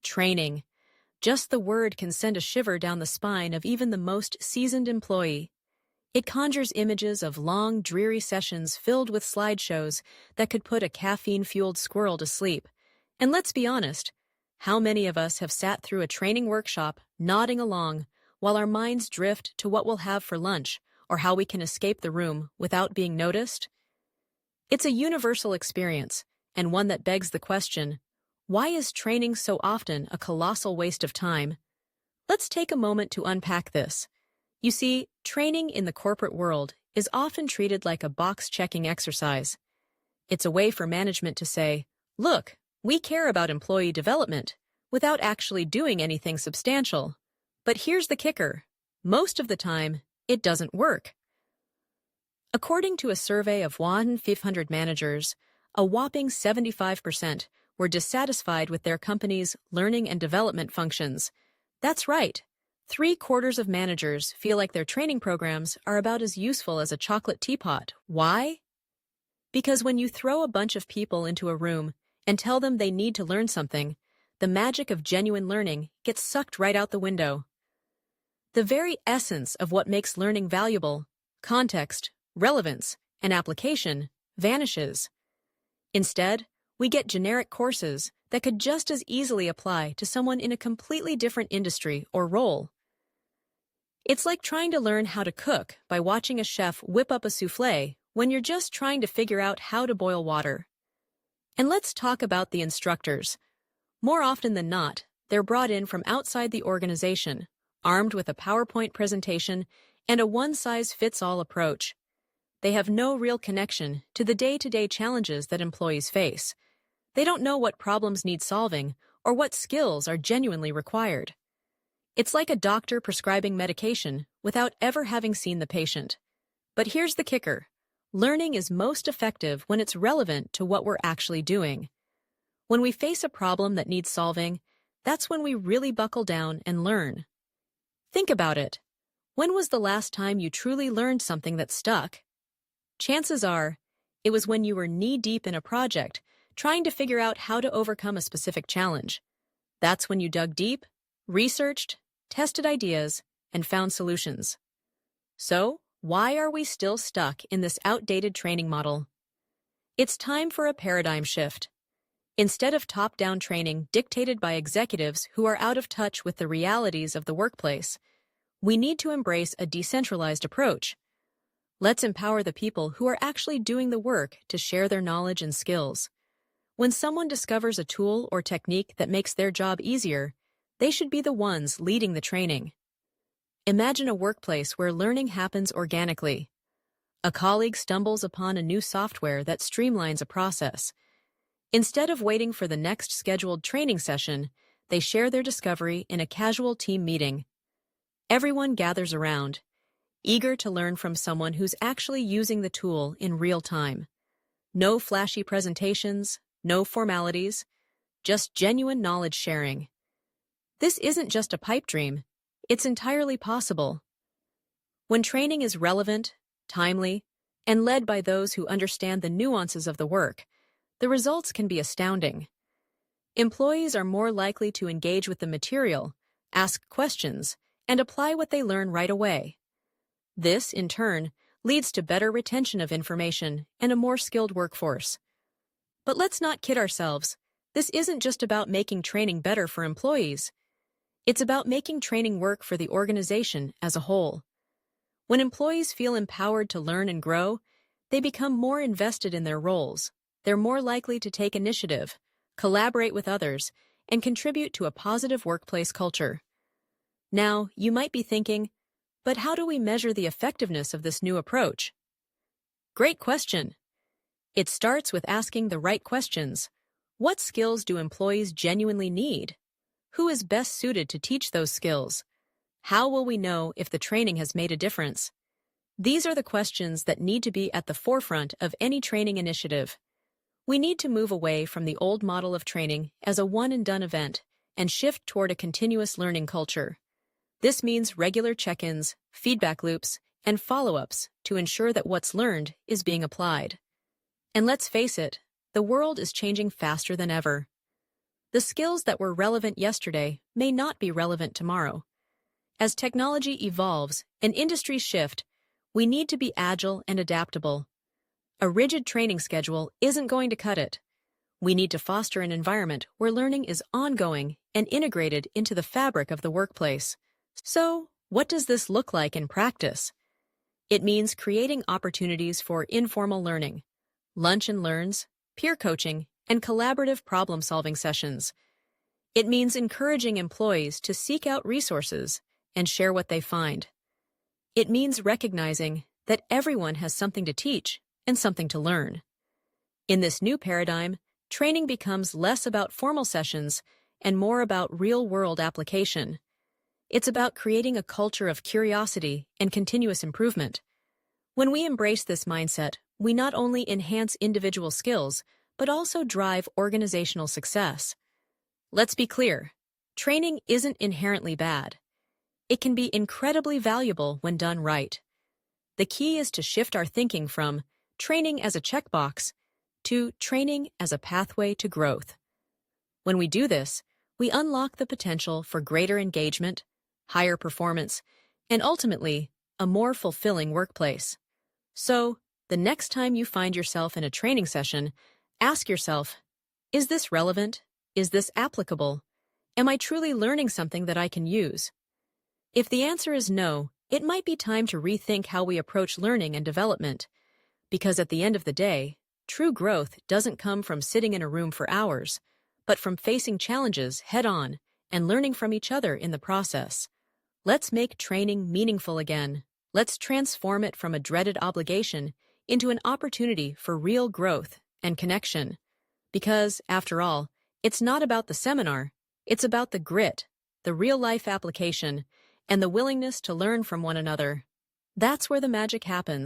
Training. Just the word can send a shiver down the spine of even the most seasoned employee. It conjures images of long, dreary sessions filled with slideshows that could put a caffeine-fueled squirrel to sleep. And let's be honest, how many of us have sat through a training workshop, nodding along, while our minds drift to what we'll have for lunch or how we can escape the room without being noticed? It's a universal experience, and one that begs the question, why is training so often a colossal waste of time? Let's take a moment to unpack this. You see, training in the corporate world is often treated like a box-checking exercise. It's a way for management to say, look, we care about employee development, without actually doing anything substantial. But here's the kicker. Most of the time, it doesn't work. According to a survey of 1,500 managers, a whopping 75% were dissatisfied with their company's learning and development functions. That's right. 3/4 of managers feel like their training programs are about as useful as a chocolate teapot. Why? Because when you throw a bunch of people into a room and tell them they need to learn something, the magic of genuine learning gets sucked right out the window. The very essence of what makes learning valuable, context, relevance, and application, vanishes. Instead, we get generic courses that could just as easily apply to someone in a completely different industry or role. It's like trying to learn how to cook by watching a chef whip up a soufflé when you're just trying to figure out how to boil water. And let's talk about the instructors. More often than not, they're brought in from outside the organization, armed with a PowerPoint presentation and a one-size-fits-all approach. They have no real connection to the day-to-day challenges that employees face. They don't know what problems need solving or what skills are genuinely required. It's like a doctor prescribing medication without ever having seen the patient. But here's the kicker. Learning is most effective when it's relevant to what we're actually doing. When we face a problem that needs solving, that's when we really buckle down and learn. Think about it. When was the last time you truly learned something that stuck? Chances are, it was when you were knee-deep in a project, trying to figure out how to overcome a specific challenge. That's when you dug deep, researched, tested ideas, and found solutions. So, why are we still stuck in this outdated training model? It's time for a paradigm shift. Instead of top-down training dictated by executives who are out of touch with the realities of the workplace, we need to embrace a decentralized approach. Let's empower the people who are actually doing the work to share their knowledge and skills. When someone discovers a tool or technique that makes their job easier, they should be the ones leading the training. Imagine a workplace where learning happens organically. A colleague stumbles upon a new software that streamlines a process. Instead of waiting for the next scheduled training session, they share their discovery in a casual team meeting. Everyone gathers around, eager to learn from someone who's actually using the tool in real time. No flashy presentations, no formalities, just genuine knowledge sharing. This isn't just a pipe dream, it's entirely possible. When training is relevant, timely, and led by those who understand the nuances of the work, the results can be astounding. Employees are more likely to engage with the material, ask questions, and apply what they learn right away. This, in turn, leads to better retention of information and a more skilled workforce. But let's not kid ourselves. This isn't just about making training better for employees. It's about making training work for the organization as a whole. When employees feel empowered to learn and grow, they become more invested in their roles. They're more likely to take initiative, collaborate with others, and contribute to a positive workplace culture. Now, you might be thinking, but how do we measure the effectiveness of this new approach? Great question. It starts with asking the right questions. What skills do employees genuinely need? Who is best suited to teach those skills? How will we know if the training has made a difference? These are the questions that need to be at the forefront of any training initiative. We need to move away from the old model of training as a one-and-done event and shift toward a continuous learning culture. This means regular check-ins, feedback loops, and follow-ups to ensure that what's learned is being applied. And let's face it, the world is changing faster than ever. The skills that were relevant yesterday may not be relevant tomorrow. As technology evolves and industries shift, we need to be agile and adaptable. A rigid training schedule isn't going to cut it. We need to foster an environment where learning is ongoing and integrated into the fabric of the workplace. So, what does this look like in practice? It means creating opportunities for informal learning, lunch and learns, peer coaching, and collaborative problem-solving sessions. It means encouraging employees to seek out resources and share what they find. It means recognizing that everyone has something to teach and something to learn. In this new paradigm, training becomes less about formal sessions and more about real-world application. It's about creating a culture of curiosity and continuous improvement. When we embrace this mindset, we not only enhance individual skills, but also drive organizational success. Let's be clear, training isn't inherently bad. It can be incredibly valuable when done right. The key is to shift our thinking from training as a checkbox to training as a pathway to growth. When we do this, we unlock the potential for greater engagement, higher performance, and ultimately, a more fulfilling workplace. So, the next time you find yourself in a training session, ask yourself, is this relevant? Is this applicable? Am I truly learning something that I can use? If the answer is no, it might be time to rethink how we approach learning and development. Because at the end of the day, true growth doesn't come from sitting in a room for hours, but from facing challenges head-on and learning from each other in the process. Let's make training meaningful again. Let's transform it from a dreaded obligation into an opportunity for real growth and connection. Because, after all, it's not about the seminar, it's about the grit, the real-life application, and the willingness to learn from one another. That's where the magic happens.